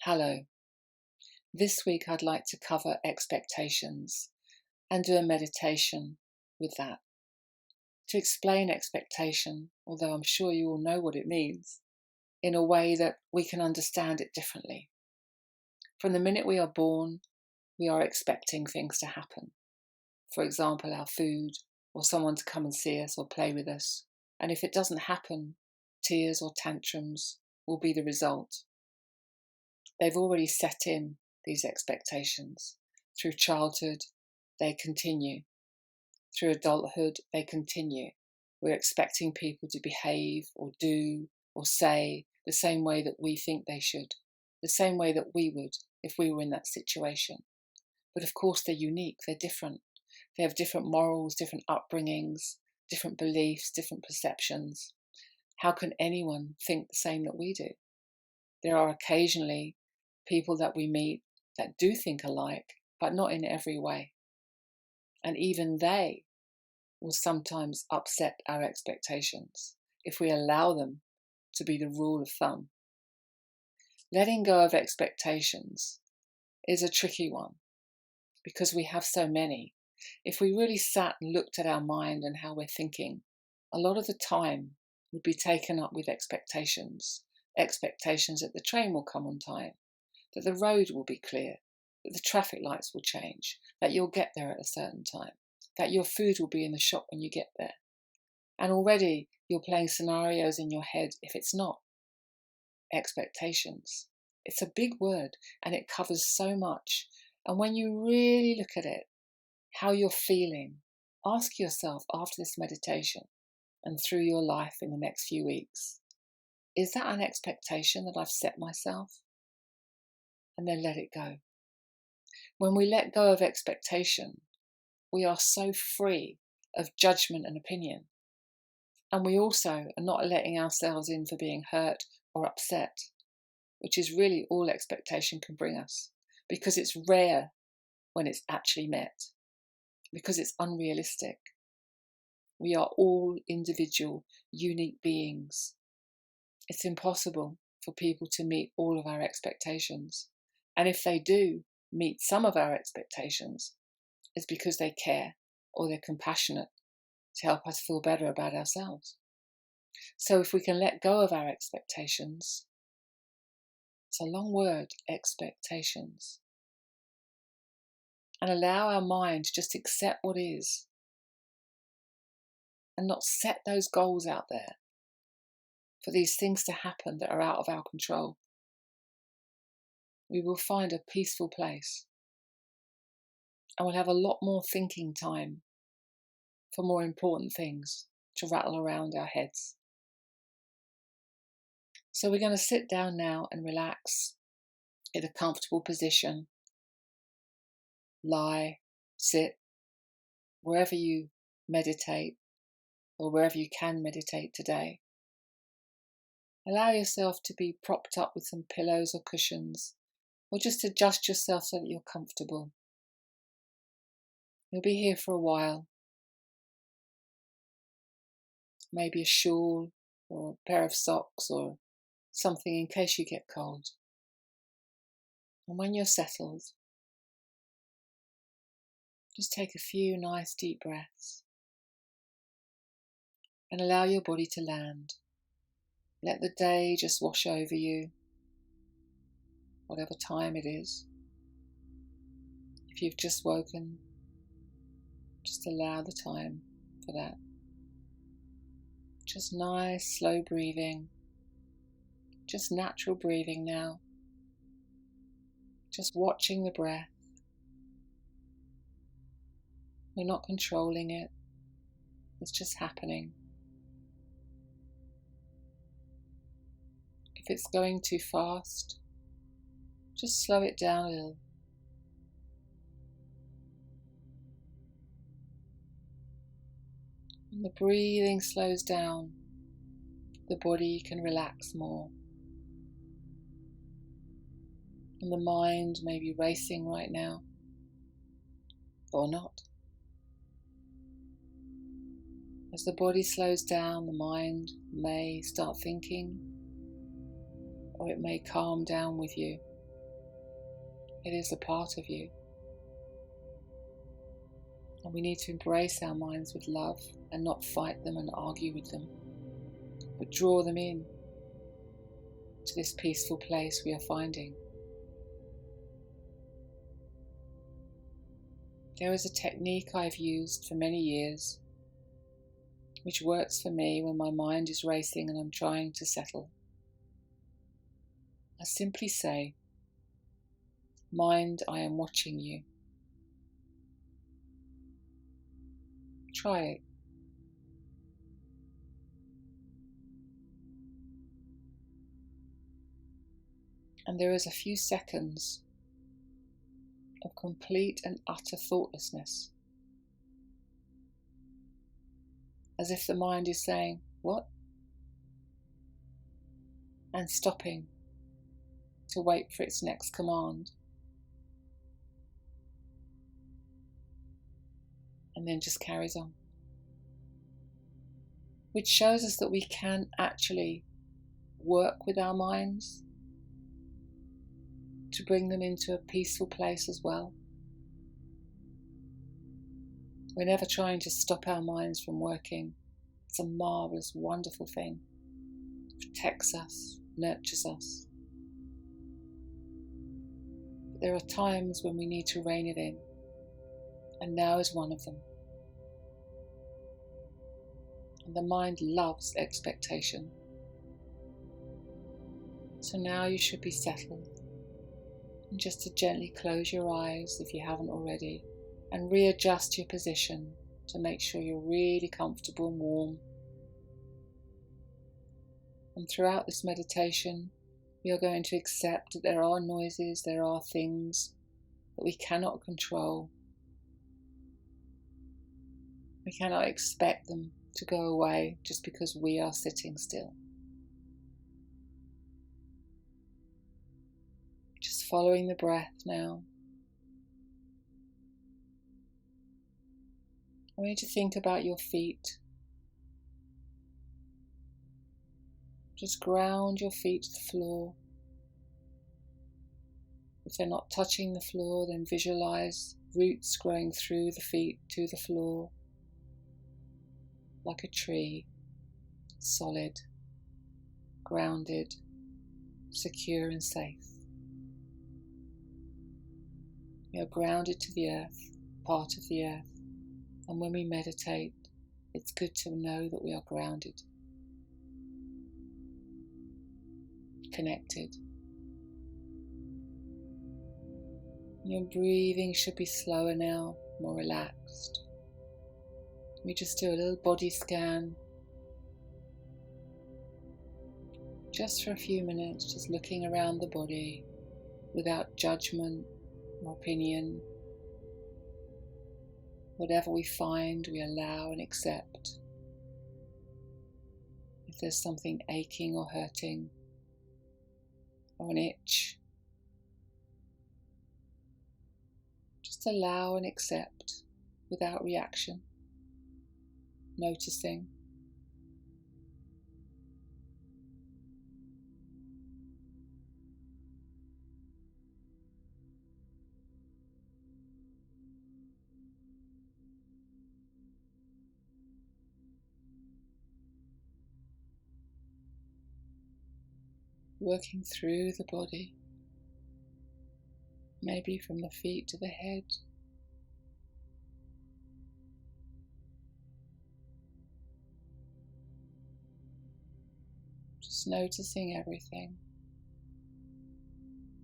Hello. This week I'd like to cover expectations and do a meditation with that. To explain expectation, although I'm sure you all know what it means, in a way that we can understand it differently. From the minute we are born, we are expecting things to happen. For example, our food, or someone to come and see us or play with us. And if it doesn't happen, tears or tantrums will be the result. They've already set in, these expectations. Through childhood, they continue. Through adulthood, they continue. We're expecting people to behave or do or say the same way that we think they should, the same way that we would if we were in that situation. But of course, they're unique, they're different. They have different morals, different upbringings, different beliefs, different perceptions. How can anyone think the same that we do? There are occasionally people that we meet that do think alike, but not in every way. And even they will sometimes upset our expectations if we allow them to be the rule of thumb. Letting go of expectations is a tricky one because we have so many. If we really sat and looked at our mind and how we're thinking, a lot of the time would be taken up with expectations. Expectations that the train will come on time, that the road will be clear, that the traffic lights will change, that you'll get there at a certain time, that your food will be in the shop when you get there. And already you're playing scenarios in your head if it's not. Expectations. It's a big word and it covers so much. And when you really look at it, how you're feeling, ask yourself after this meditation and through your life in the next few weeks, is that an expectation that I've set myself? And then let it go. When we let go of expectation, we are so free of judgment and opinion. And we also are not letting ourselves in for being hurt or upset, which is really all expectation can bring us, because it's rare when it's actually met, because it's unrealistic. We are all individual, unique beings. It's impossible for people to meet all of our expectations. And if they do meet some of our expectations, it's because they care or they're compassionate to help us feel better about ourselves. So if we can let go of our expectations, it's a long word, expectations, and allow our mind to just accept what is and not set those goals out there for these things to happen that are out of our control, we will find a peaceful place and we'll have a lot more thinking time for more important things to rattle around our heads. So we're going to sit down now and relax in a comfortable position. Lie, sit, wherever you meditate or wherever you can meditate today. Allow yourself to be propped up with some pillows or cushions, or just adjust yourself so that you're comfortable. You'll be here for a while. Maybe a shawl or a pair of socks or something in case you get cold. And when you're settled, just take a few nice deep breaths and allow your body to land. Let the day just wash over you, whatever time it is. If you've just woken, just allow the time for that. Just nice, slow breathing. Just natural breathing now. Just watching the breath. We're not controlling it. It's just happening. If it's going too fast, just slow it down a little. When the breathing slows down, the body can relax more. And the mind may be racing right now, or not. As the body slows down, the mind may start thinking, or it may calm down with you. It is a part of you. And we need to embrace our minds with love and not fight them and argue with them, but draw them in to this peaceful place we are finding. There is a technique I've used for many years, which works for me when my mind is racing and I'm trying to settle. I simply say, "Mind, I am watching you." Try it. And there is a few seconds of complete and utter thoughtlessness, as if the mind is saying, "What?" and stopping to wait for its next command, and then just carries on. Which shows us that we can actually work with our minds to bring them into a peaceful place as well. We're never trying to stop our minds from working. It's a marvelous, wonderful thing. It protects us, nurtures us. But there are times when we need to rein it in, and now is one of them. And the mind loves expectation. So now you should be settled. And just to gently close your eyes if you haven't already, and readjust your position to make sure you're really comfortable and warm. And throughout this meditation, we are going to accept that there are noises, there are things that we cannot control. We cannot expect them to go away just because we are sitting still. Just following the breath now. I want you to think about your feet. Just ground your feet to the floor. If they're not touching the floor, then visualize roots growing through the feet to the floor, like a tree, solid, grounded, secure and safe. We are grounded to the earth, part of the earth, and when we meditate, it's good to know that we are grounded, connected. Your breathing should be slower now, more relaxed. We just do a little body scan, just for a few minutes, just looking around the body without judgment or opinion. Whatever we find, we allow and accept. If there's something aching or hurting, or an itch, just allow and accept without reaction, noticing. Working through the body, maybe from the feet to the head. Just noticing everything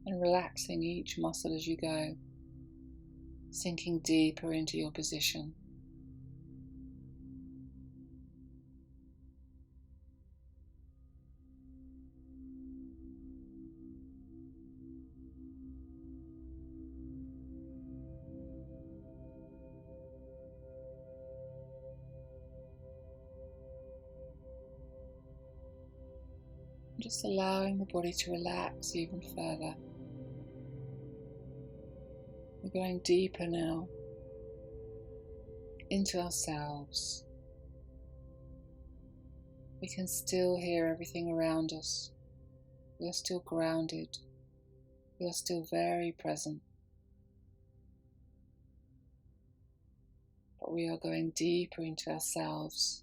and relaxing each muscle as you go, sinking deeper into your position. Just allowing the body to relax even further. We're going deeper now into ourselves. We can still hear everything around us. We are still grounded. We are still very present. but we are going deeper into ourselves,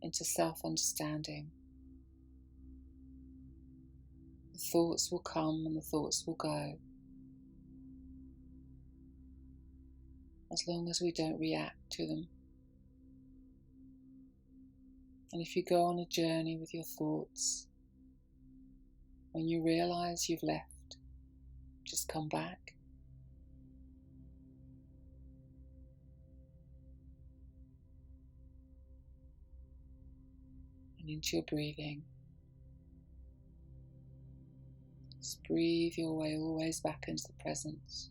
into self-understanding. The thoughts will come and the thoughts will go, as long as we don't react to them. And if you go on a journey with your thoughts, when you realise you've left, just come back. And into your breathing. Just breathe your way always back into the presence.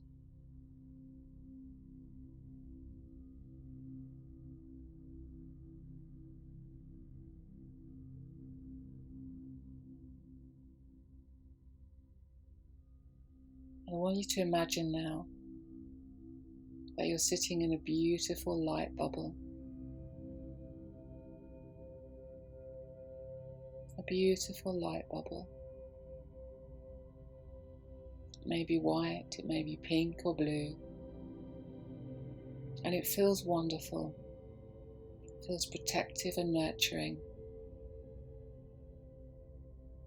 And I want you to imagine now that you're sitting in a beautiful light bubble. A beautiful light bubble. It may be white, it may be pink or blue. And it feels wonderful. It feels protective and nurturing.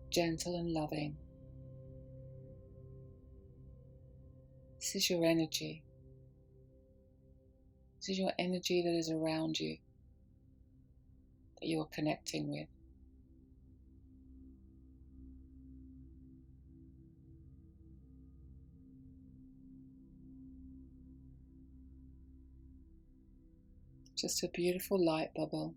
Gentle and loving. This is your energy. This is your energy that is around you, that you are connecting with. Just a beautiful light bubble.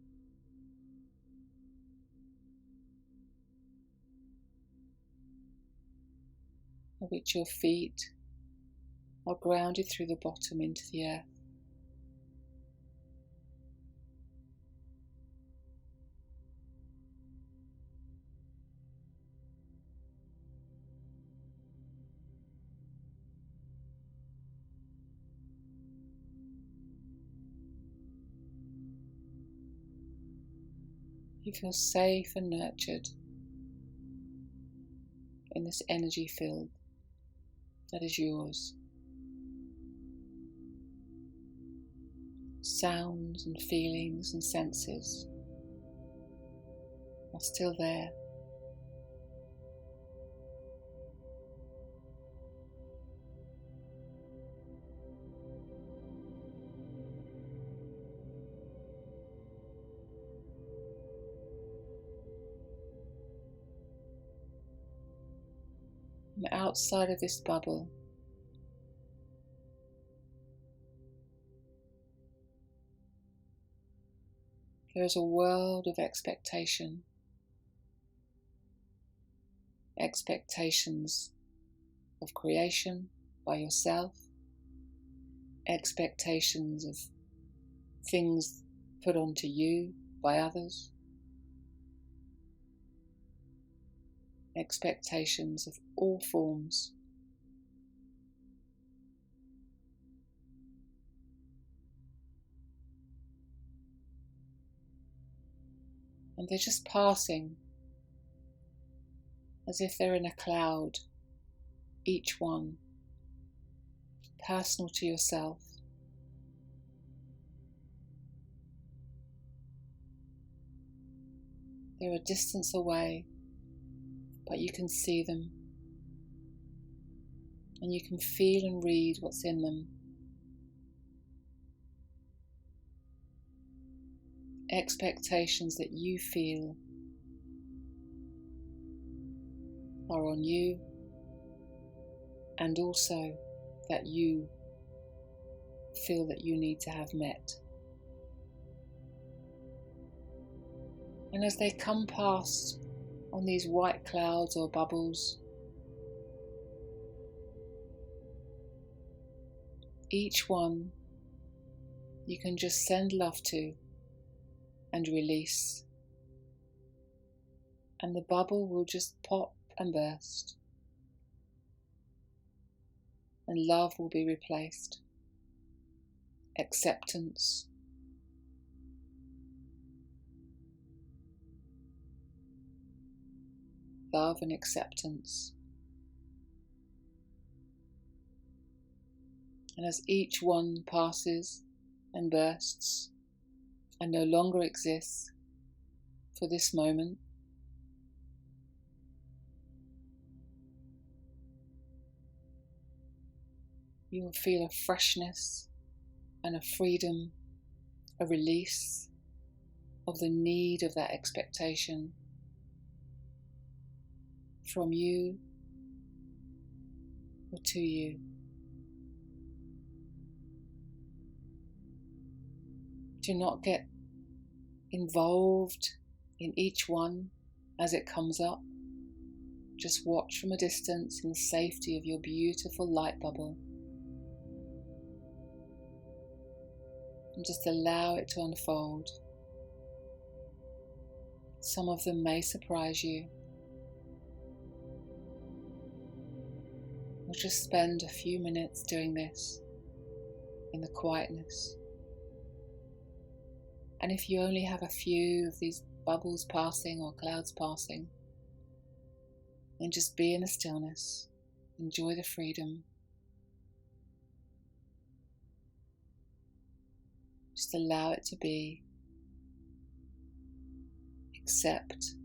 Of which your feet are grounded through the bottom into the earth. You feel safe and nurtured in this energy field that is yours. Sounds and feelings and senses are still there. And outside of this bubble, there is a world of expectation. Expectations of creation by yourself, expectations of things put onto you by others, expectations of all forms. And they're just passing as if they're in a cloud, each one personal to yourself. They're a distance away, but you can see them, and you can feel and read what's in them. Expectations that you feel are on you, and also that you feel that you need to have met. And as they come past on these white clouds or bubbles, each one you can just send love to and release, and the bubble will just pop and burst, and love will be replaced. Acceptance, love and acceptance. And as each one passes and bursts and no longer exists for this moment. You will feel a freshness and a freedom, a release of the need of that expectation from you or to you. Do not get involved in each one as it comes up. Just watch from a distance in the safety of your beautiful light bubble. And just allow it to unfold. Some of them may surprise you. We'll just spend a few minutes doing this in the quietness. And if you only have a few of these bubbles passing or clouds passing, then just be in the stillness. Enjoy the freedom. Just allow it to be. Accept.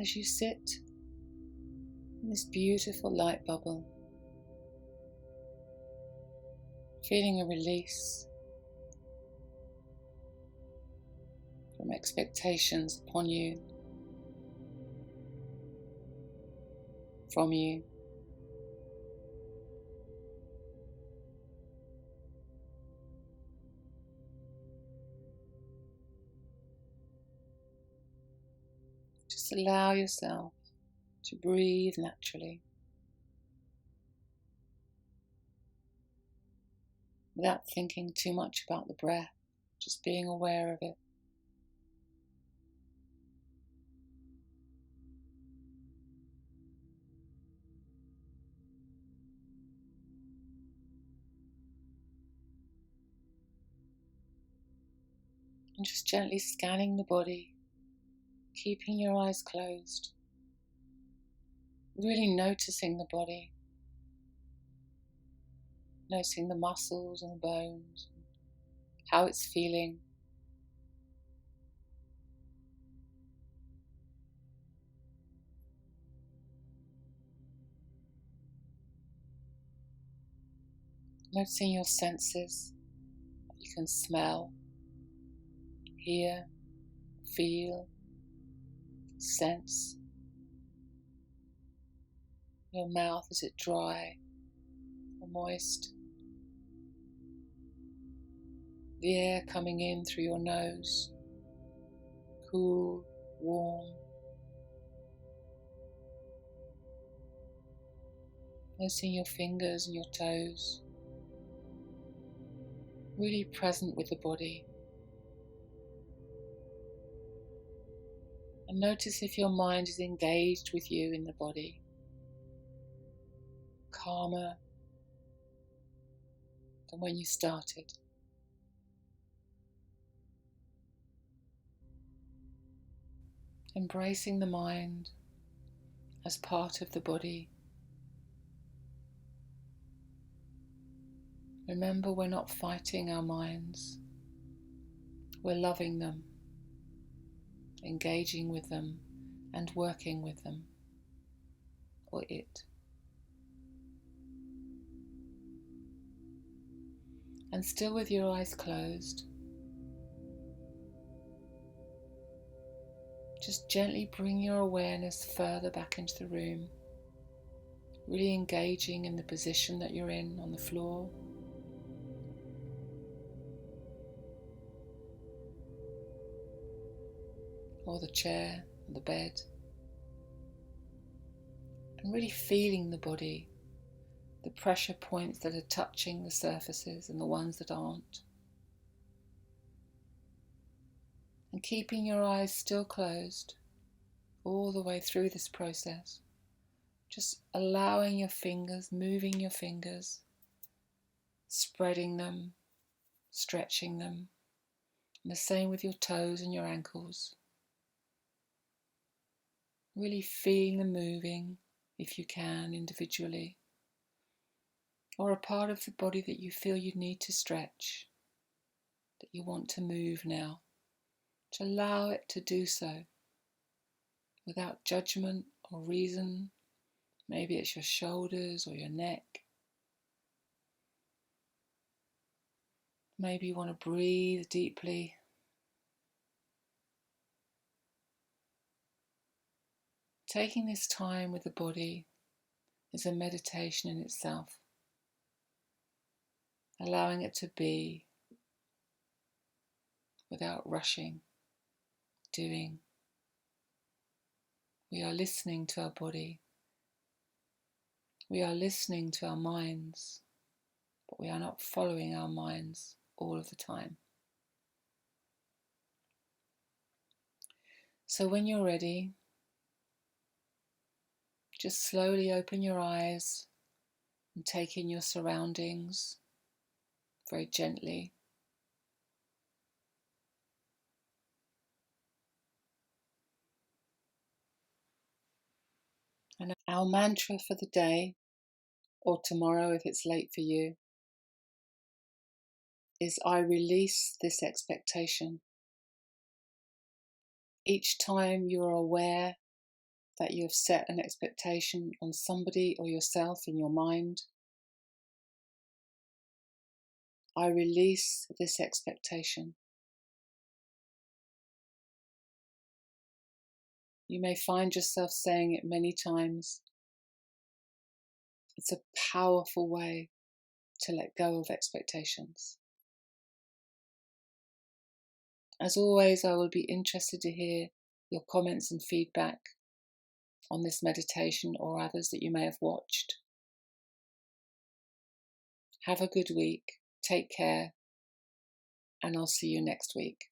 as you sit in this beautiful light bubble, feeling a release from expectations upon you, from you. Just allow yourself to breathe naturally, without thinking too much about the breath, just being aware of it. And just gently scanning the body, keeping your eyes closed, really noticing the body, noticing the muscles and the bones, how it's feeling. Noticing your senses. You can smell, hear, feel, sense. Your mouth, is it dry or moist? The air coming in through your nose, cool, warm. Noticing your fingers and your toes, really present with the body. And notice if your mind is engaged with you in the body, calmer than when you started. Embracing the mind as part of the body. Remember, we're not fighting our minds. We're loving them, engaging with them, and working with them, or it. And still with your eyes closed, just gently bring your awareness further back into the room, really engaging in the position that you're in on the floor, or the chair, or the bed, and really feeling the body, the pressure points that are touching the surfaces and the ones that aren't. And keeping your eyes still closed all the way through this process, just allowing your fingers, moving your fingers, spreading them, stretching them, and the same with your toes and your ankles. Really feeling them moving, if you can, individually, or a part of the body that you feel you need to stretch, that you want to move now, to allow it to do so without judgment or reason. Maybe it's your shoulders or your neck. Maybe you want to breathe deeply. Taking this time with the body is a meditation in itself, allowing it to be without rushing, doing. We are listening to our body. We are listening to our minds, but we are not following our minds all of the time. So when you're ready, just slowly open your eyes and take in your surroundings very gently. And our mantra for the day, or tomorrow if it's late for you, is I release this expectation. Each time you're aware that you have set an expectation on somebody or yourself in your mind. I release this expectation. You may find yourself saying it many times. It's a powerful way to let go of expectations. As always, I will be interested to hear your comments and feedback on this meditation or others that you may have watched. Have a good week, take care, and I'll see you next week.